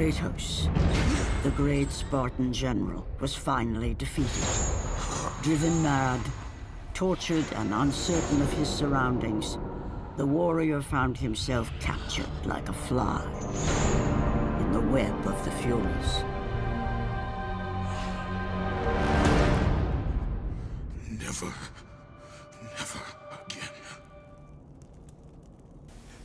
Kratos, the great Spartan general, was finally defeated. Driven mad, tortured and uncertain of his surroundings, the warrior found himself captured like a fly in the web of the Furies. Never again.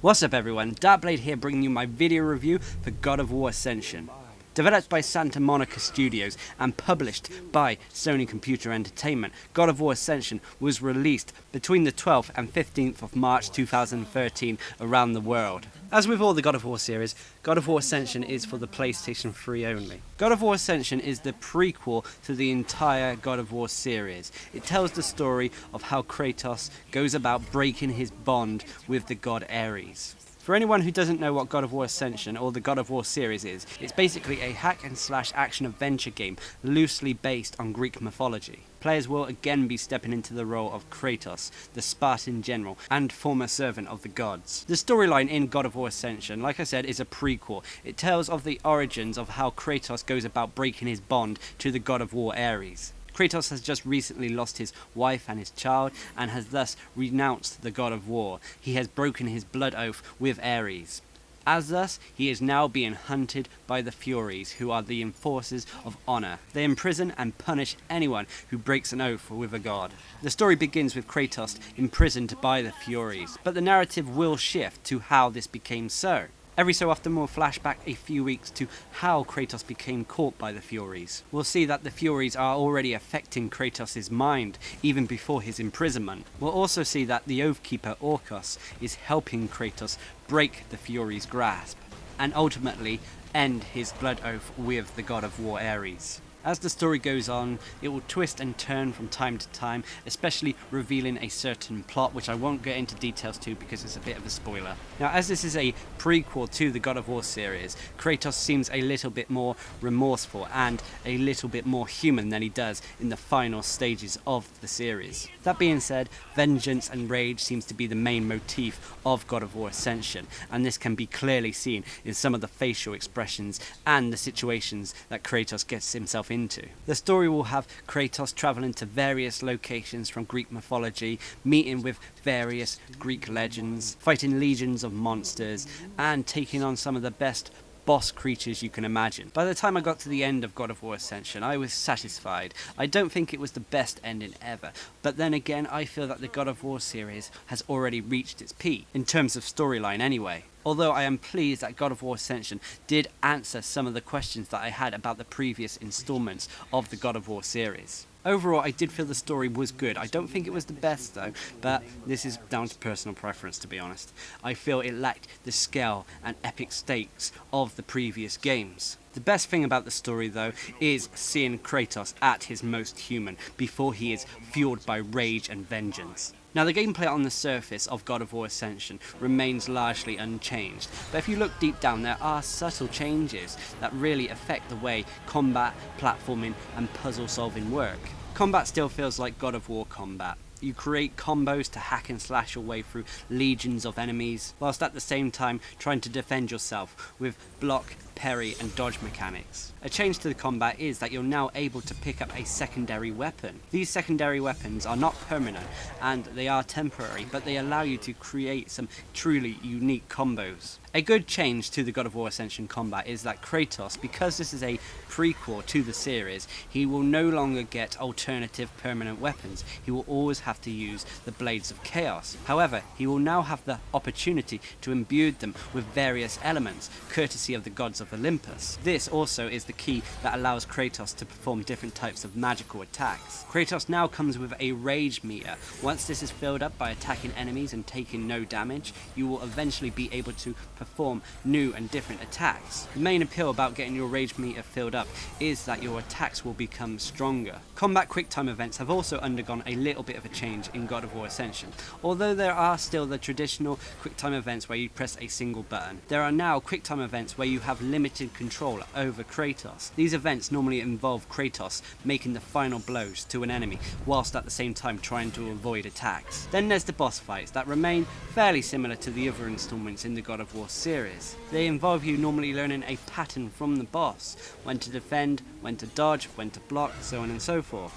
What's up everyone, Darcblade here bringing you my video review for God of War Ascension. Developed by Santa Monica Studios and published by Sony Computer Entertainment, God of War Ascension was released between the 12th and 15th of March 2013 around the world. As with all the God of War series, God of War Ascension is for the PlayStation 3 only. God of War Ascension is the prequel to the entire God of War series. It tells the story of how Kratos goes about breaking his bond with the god Ares. For anyone who doesn't know what God of War Ascension or the God of War series is, it's basically a hack and slash action adventure game loosely based on Greek mythology. Players will again be stepping into the role of Kratos, the Spartan general and former servant of the gods. The storyline in God of War Ascension, like I said, is a prequel. It tells of the origins of how Kratos goes about breaking his bond to the god of war Ares. Kratos has just recently lost his wife and his child and has thus renounced the god of war. He has broken his blood oath with Ares. As thus, he is now being hunted by the Furies, who are the enforcers of honor. They imprison and punish anyone who breaks an oath with a god. The story begins with Kratos imprisoned by the Furies, but the narrative will shift to how this became so. Every so often we'll flash back a few weeks to how Kratos became caught by the Furies. We'll see that the Furies are already affecting Kratos' mind, even before his imprisonment. We'll also see that the Oathkeeper Orcus is helping Kratos break the Furies' grasp, and ultimately end his blood oath with the god of war Ares. As the story goes on, it will twist and turn from time to time, especially revealing a certain plot, which I won't get into details to because it's a bit of a spoiler. Now, as this is a prequel to the God of War series, Kratos seems a little bit more remorseful and a little bit more human than he does in the final stages of the series. That being said, vengeance and rage seems to be the main motif of God of War Ascension, and this can be clearly seen in some of the facial expressions and the situations that Kratos gets himself into. The story will have Kratos traveling to various locations from Greek mythology, meeting with various Greek legends, fighting legions of monsters, and taking on some of the best boss creatures you can imagine. By the time I got to the end of God of War Ascension, I was satisfied. I don't think it was the best ending ever, but then again, I feel that the God of War series has already reached its peak, in terms of storyline anyway. Although I am pleased that God of War Ascension did answer some of the questions that I had about the previous installments of the God of War series. Overall, I did feel the story was good. I don't think it was the best though, but this is down to personal preference, to be honest. I feel it lacked the scale and epic stakes of the previous games. The best thing about the story though is seeing Kratos at his most human before he is fueled by rage and vengeance. Now, the gameplay on the surface of God of War Ascension remains largely unchanged, but if you look deep down, there are subtle changes that really affect the way combat, platforming and puzzle solving work. Combat still feels like God of War combat. You create combos to hack and slash your way through legions of enemies, whilst at the same time trying to defend yourself with block, parry and dodge mechanics. A change to the combat is that you're now able to pick up a secondary weapon. These secondary weapons are not permanent and they are temporary, but they allow you to create some truly unique combos. A good change to the God of War Ascension combat is that Kratos, because this is a prequel to the series, he will no longer get alternative permanent weapons. He will always have to use the Blades of Chaos. However, he will now have the opportunity to imbue them with various elements, courtesy of the gods of Olympus. This also is the key that allows Kratos to perform different types of magical attacks. Kratos now comes with a rage meter. Once this is filled up by attacking enemies and taking no damage, you will eventually be able to perform new and different attacks. The main appeal about getting your rage meter filled up is that your attacks will become stronger. Combat quicktime events have also undergone a little bit of a change in God of War Ascension. Although there are still the traditional quicktime events where you press a single button, there are now quicktime events where you have limited control over Kratos. These events normally involve Kratos making the final blows to an enemy, whilst at the same time trying to avoid attacks. Then there's the boss fights that remain fairly similar to the other installments in the God of War War series. They involve you normally learning a pattern from the boss, when to defend, when to dodge, when to block, so on and so forth.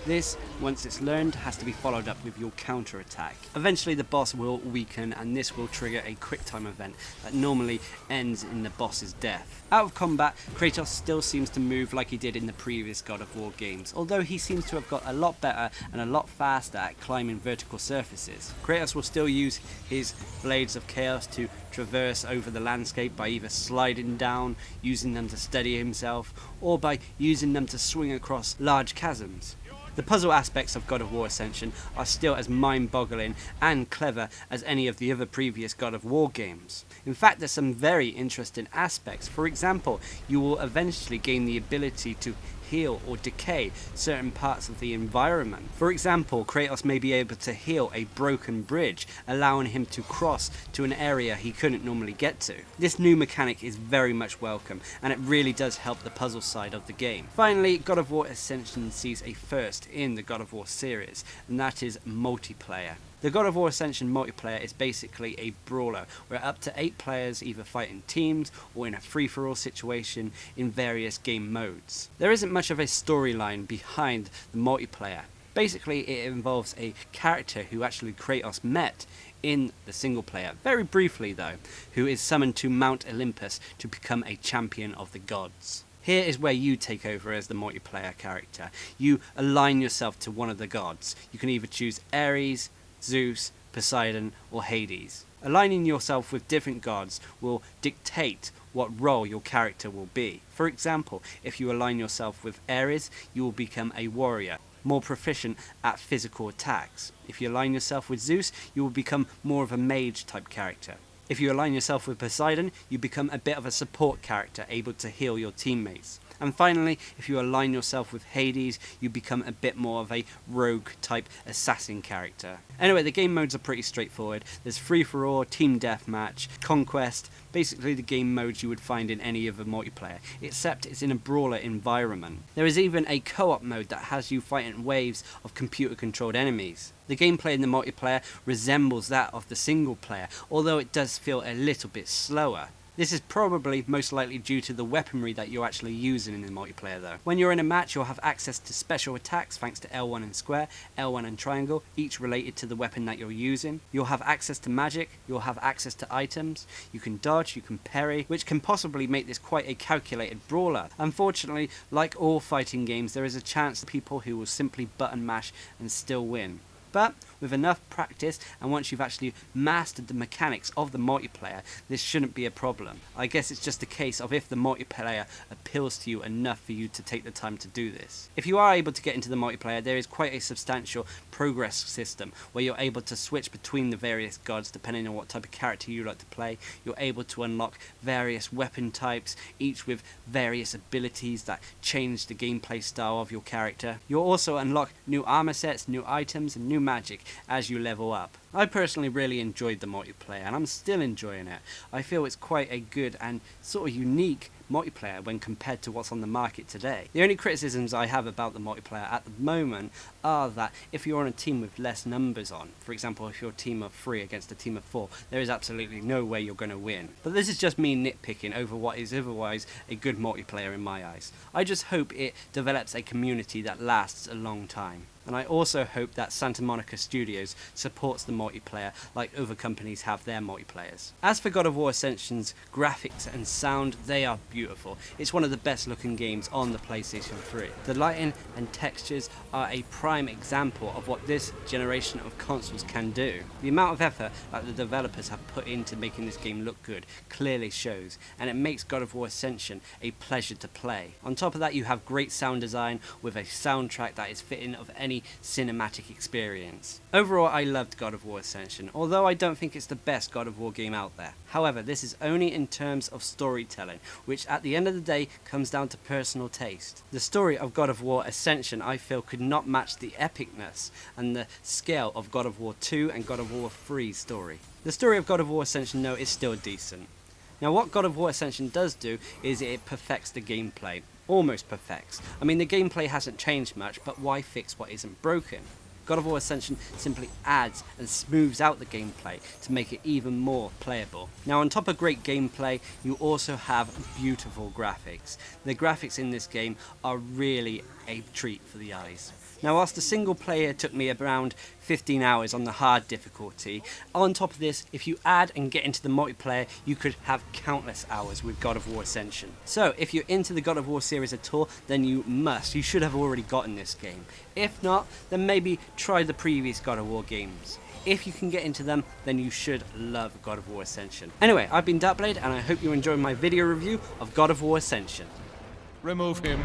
This, once it's learned, has to be followed up with your counter attack. Eventually the boss will weaken, and this will trigger a quick time event that normally ends in the boss's death. Out of combat, Kratos still seems to move like he did in the previous God of War games, although he seems to have got a lot better and a lot faster at climbing vertical surfaces. Kratos will still use his blades of chaos to traverse over the landscape by either sliding down, using them to steady himself, or by using them to swing across large chasms. The puzzle aspects of God of War Ascension are still as mind-boggling and clever as any of the other previous God of War games. In fact, there's some very interesting aspects. For example, you will eventually gain the ability to heal or decay certain parts of the environment. For example, Kratos may be able to heal a broken bridge, allowing him to cross to an area he couldn't normally get to. This new mechanic is very much welcome, and it really does help the puzzle side of the game. Finally, God of War Ascension sees a first in the God of War series, and that is multiplayer. The God of War Ascension multiplayer is basically a brawler, where up to 8 players either fight in teams or in a free-for-all situation in various game modes. There isn't much of a storyline behind the multiplayer. Basically, it involves a character who actually Kratos met in the single player, very briefly though, who is summoned to Mount Olympus to become a champion of the gods. Here is where you take over as the multiplayer character. You align yourself to one of the gods. You can either choose Ares, Zeus, Poseidon, or Hades. Aligning yourself with different gods will dictate what role your character will be. For example, if you align yourself with Ares, you will become a warrior, more proficient at physical attacks. If you align yourself with Zeus, you will become more of a mage type character. If you align yourself with Poseidon, you become a bit of a support character, able to heal your teammates. And finally, if you align yourself with Hades, you become a bit more of a rogue type assassin character. Anyway, the game modes are pretty straightforward. There's free-for-all, team deathmatch, conquest, basically the game modes you would find in any other multiplayer, except it's in a brawler environment. There is even a co-op mode that has you fighting waves of computer-controlled enemies. The gameplay in the multiplayer resembles that of the single player, although it does feel a little bit slower. This is probably most likely due to the weaponry that you're actually using in the multiplayer though. When you're in a match, you'll have access to special attacks thanks to L1 and square, L1 and triangle, each related to the weapon that you're using. You'll have access to magic, you'll have access to items, you can dodge, you can parry, which can possibly make this quite a calculated brawler. Unfortunately, like all fighting games, there is a chance of people who will simply button mash and still win. But with enough practice, and once you've actually mastered the mechanics of the multiplayer, this shouldn't be a problem. I guess it's just a case of if the multiplayer appeals to you enough for you to take the time to do this. If you are able to get into the multiplayer, there is quite a substantial progress system where you're able to switch between the various gods depending on what type of character you like to play. You're able to unlock various weapon types, each with various abilities that change the gameplay style of your character. You'll also unlock new armor sets, new items, and new magic as you level up. I personally really enjoyed the multiplayer, and I'm still enjoying it. I feel it's quite a good and sort of unique multiplayer when compared to what's on the market today. The only criticisms I have about the multiplayer at the moment are that if you're on a team with less numbers on, for example if you're a team of 3 against a team of 4, there is absolutely no way you're going to win. But this is just me nitpicking over what is otherwise a good multiplayer in my eyes. I just hope it develops a community that lasts a long time. And I also hope that Santa Monica Studios supports the multiplayer like other companies have their multiplayers. As for God of War Ascension's graphics and sound, they are beautiful. It's one of the best looking games on the PlayStation 3. The lighting and textures are a prime example of what this generation of consoles can do. The amount of effort that the developers have put into making this game look good clearly shows, and it makes God of War Ascension a pleasure to play. On top of that, you have great sound design with a soundtrack that is fitting of any cinematic experience. Overall, I loved God of War Ascension, although I don't think it's the best God of War game out there. However, this is only in terms of storytelling, which at the end of the day comes down to personal taste. The story of God of War Ascension, I feel, could not match the epicness and the scale of God of War 2 and God of War 3's story. The story of God of War Ascension, though, is still decent. Now, what God of War Ascension does do is it perfects the gameplay. Almost perfects. I mean, the gameplay hasn't changed much, but why fix what isn't broken? God of War Ascension simply adds and smooths out the gameplay to make it even more playable. Now, on top of great gameplay, you also have beautiful graphics. The graphics in this game are really a treat for the eyes. Now, whilst the single player took me around 15 hours on the hard difficulty, on top of this, if you add and get into the multiplayer, you could have countless hours with God of War Ascension. So, if you're into the God of War series at all, then you should have already gotten this game. If not, then maybe try the previous God of War games. If you can get into them, then you should love God of War Ascension. Anyway, I've been Darcblade, and I hope you enjoyed my video review of God of War Ascension. Remove him.